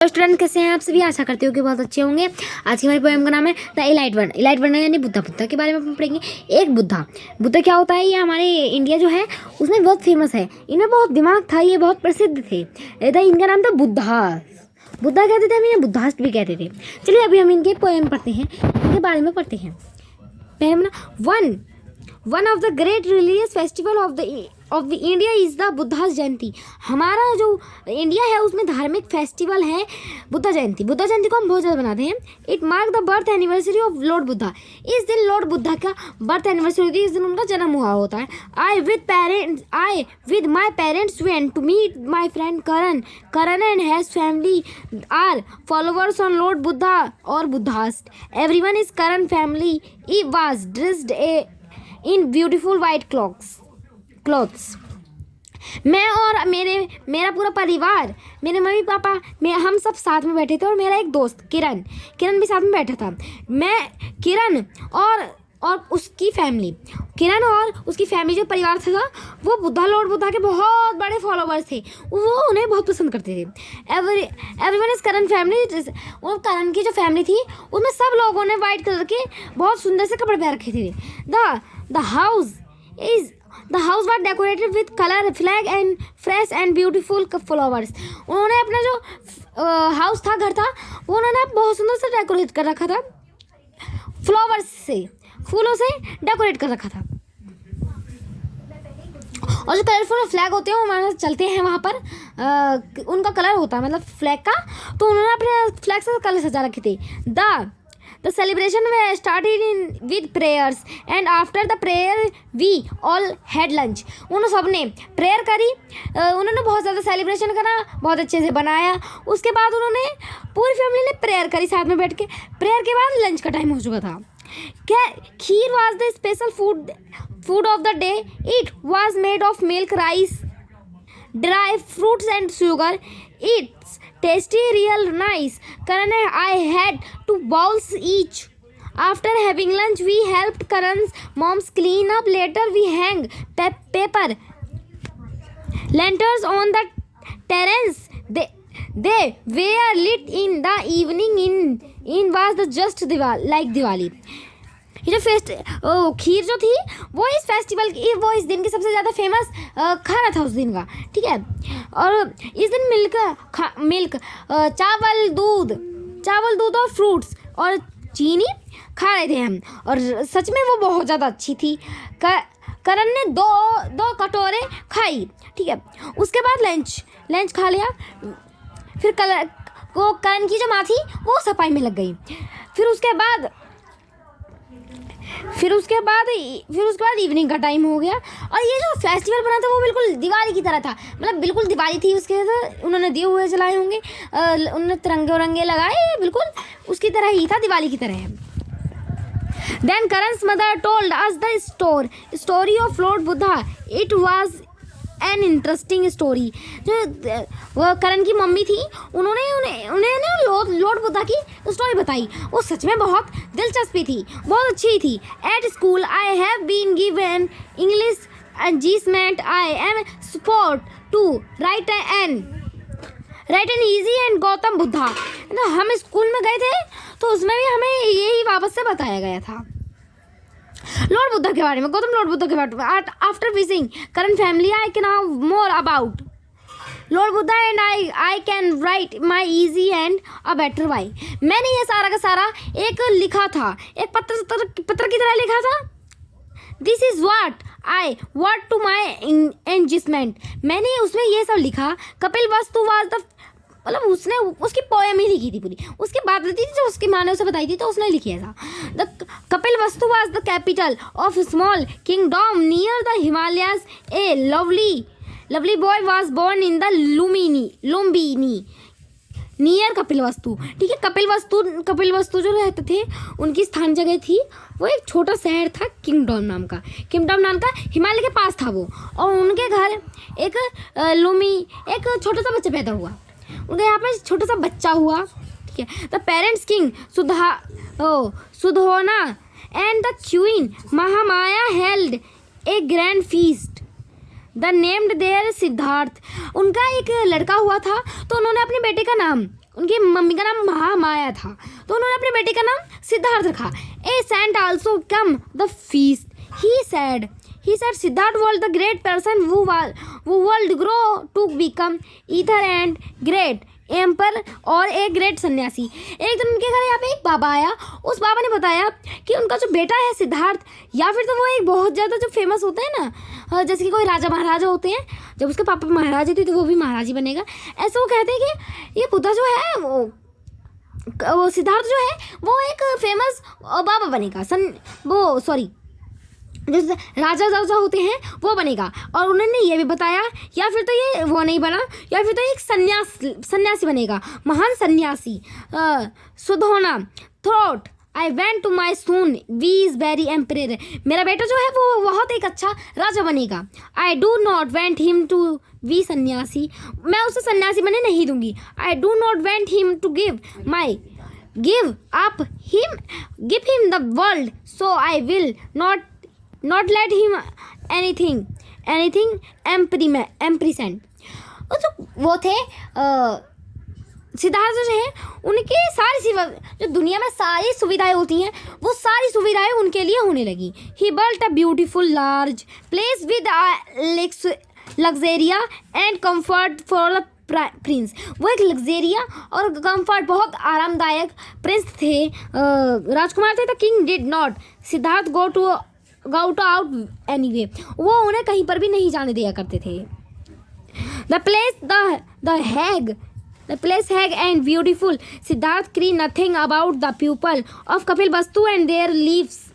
Student कैसे हैं आप सभी। आशा करते हो कि बहुत अच्छे होंगे। आज की हमारी पोएम का नाम है the elite one. Elite one यानी बुद्धा। बुद्धा के बारे में हम पढ़ेंगे। एक बुद्धा। बुद्धा क्या होता है? ये हमारे इंडिया जो है उसमें बहुत फेमस है। इनमें बहुत दिमाग था, ये बहुत प्रसिद्ध थे। इनका नाम था बुद्धा। बुद्धा कहते थे, हम इन्हें बुद्धास्ट भी कहते थे। चलिए अभी हम इनके पोएम पढ़ते हैं, इनके बारे में पढ़ते हैं। पहले one of the great religious festival of the India is the Buddha Jayanti. हमारा जो इंडिया है उसमें धार्मिक फेस्टिवल है बुद्धा जयंती। बुद्धा जयंती को हम बहुत ज़्यादा मनाते हैं। It mark the birth anniversary of Lord Buddha. इस दिन लॉर्ड बुद्धा का बर्थ एनिवर्सरी होती है, इस दिन उनका जन्म हुआ होता है। I with my parents went to meet my friend Karan and has family are followers on lord Buddha और Buddhist. Everyone is Karan family was dressed in beautiful white clothes. मैं और मेरा पूरा परिवार, मेरे मम्मी पापा, हम सब साथ में बैठे थे और मेरा एक दोस्त किरण भी साथ में बैठा था। मैं किरण और उसकी फैमिली, किरण और उसकी फैमिली जो परिवार था वो लॉर्ड बुद्धा के बहुत बड़े फॉलोवर्स थे। वो उन्हें बहुत पसंद करते थे। Everyone is Karan family. और करण की जो फैमिली थी उसमें सब लोगों ने वाइट कलर के बहुत सुंदर से कपड़े पहन रखे थे। The house was decorated with colour flag and fresh and beautiful flowers. उन्होंने अपना जो हाउस था, घर था, वो उन्होंने बहुत सुंदर से डेकोरेट कर रखा था। फ्लावर्स से, फूलों से डेकोरेट कर रखा था। और जो कलरफुल फ्लैग होते हैं वो हमारे साथ चलते हैं वहाँ पर। उनका कलर होता है मतलब फ्लैग का, तो उन्होंने अपने फ्लैग से कलर सजा रखे थे। The celebration started with prayers and after the prayer we all had lunch. उन सब ने प्रेयर करी, उन्होंने बहुत ज़्यादा सेलिब्रेशन करा, बहुत अच्छे से बनाया। उसके बाद उन्होंने पूरी फैमिली ने प्रेयर करी साथ में बैठ के। प्रेयर के बाद लंच का टाइम हो चुका था। क्या खीर was the special food of the day. It was made of milk, rice, dry fruits and sugar. It's tasty, real nice. Karan and I had 2 bowls each. After having lunch, we helped Karan's moms clean up. Later, we hang paper lanterns on the terrace. They were lit in the evening. In was the just like Diwali. ये जो खीर जो थी वो इस festival की, वो इस दिन की सबसे ज़्यादा फेमस खाना था उस दिन का, ठीक है। और इस दिन मिल्क चावल दूध और फ्रूट्स और चीनी खा रहे थे हम, और सच में वो बहुत ज़्यादा अच्छी थी। करण ने दो कटोरे खाई, ठीक है। उसके बाद लंच खा लिया। फिर करण की जो माँ थी वो सफाई में लग गई। फिर उसके बाद इवनिंग का टाइम हो गया। और ये जो फेस्टिवल बना था वो बिल्कुल दिवाली की तरह था, मतलब बिल्कुल दिवाली थी। उसके उन्होंने दिए हुए जलाए होंगे, उन्होंने तिरंगे वरंगे लगाए, बिल्कुल उसकी तरह ही था, दिवाली की तरह है। Then Karan's mother told us the story of Lord Buddha. It was an interesting story. जो वो करण की मम्मी थी उन्हें लॉर्ड बुद्धा की स्टोरी बताई। वो सच में बहुत दिलचस्पी थी, बहुत अच्छी थी। At school I have been given English achievement. I am supposed to write an easy and Gautam Buddha. हम स्कूल में गए थे तो उसमें भी हमें यही वापस से बताया गया था लॉर्ड बुद्धा के बारे में, गौतम लॉर्ड बुद्धा के बारे में। After visiting current family I can now more about lord Buddha and I can write my easy and a better way. मैंने ये सारा का सारा एक लिखा था, एक पत्र की तरह लिखा था। This is what I what to my engagement. मैंने उसमें ये सब लिखा। कपिल वस्तु वाज द, मतलब उसने उसकी पोएम ही लिखी थी पूरी। उसकी बात थी जो उसकी माँ ने उसे बताई थी तो उसने लिखा था। The Kapilavastu was the capital of small kingdom near the Himalayas. A lovely boy was born in the Lumbini near Kapilavastu, ठीक है। कपिल वस्तु जो रहते थे उनकी स्थान जगह थी, वो एक छोटा शहर था किंगडम नाम का हिमालय के पास था वो। और उनके घर एक छोटा सा बच्चा पैदा हुआ, उनके यहाँ पे छोटा सा बच्चा हुआ, ठीक है। The parents king Suddhodana and the queen Mahamaya held a grand feast. The named their Siddharth. उनका एक लड़का हुआ था तो उन्होंने अपने बेटे का नाम उनकी मम्मी का नाम महामाया था, तो उन्होंने अपने बेटे का नाम सिद्धार्थ रखा। A saint also come the feast, he said Siddharth was the great person who world grow to become either and great emperor और एक ग्रेट सन्यासी। एक दिन उनके घर यहाँ पे एक बाबा आया, उस बाबा ने बताया कि उनका जो बेटा है सिद्धार्थ, या फिर तो वो एक बहुत ज़्यादा जो फेमस होते हैं ना, जैसे कि कोई राजा महाराजा होते हैं, जब उसके पापा महाराजा थे तो वो भी महाराजी बनेगा, ऐसे वो कहते हैं कि ये बुद्धा जो है वो सिद्धार्थ जो है वो एक फेमस बाबा बनेगा, जो राजा होते हैं वो बनेगा। और उन्होंने ये भी बताया या फिर तो ये वो नहीं बना, या फिर तो एक सन्यासी बनेगा, महान सन्यासी। सुधोना थ्रोट I went to my son we is very emperor, मेरा बेटा जो है वो बहुत एक अच्छा राजा बनेगा। I do not want him to be sanyasi, मैं उसे सन्यासी बने नहीं दूंगी। I do not want him to give him the world, so I will not let him anything empresent। तो वो थे सिद्धार्थ जो है, उनके सारी जो दुनिया में सारी सुविधाएं होती हैं वो सारी सुविधाएं उनके लिए होने लगी। ही built a beautiful large place with luxuria and comfort for the Prince, वो एक लग्जेरिया और कंफर्ट बहुत आरामदायक प्रिंस थे, राजकुमार थे। The king did not Siddharth go out anyway, वो उन्हें कहीं पर भी नहीं जाने दिया करते थे। The place Hague and beautiful, Siddharth cared nothing about the people of Kapilvastu and their lives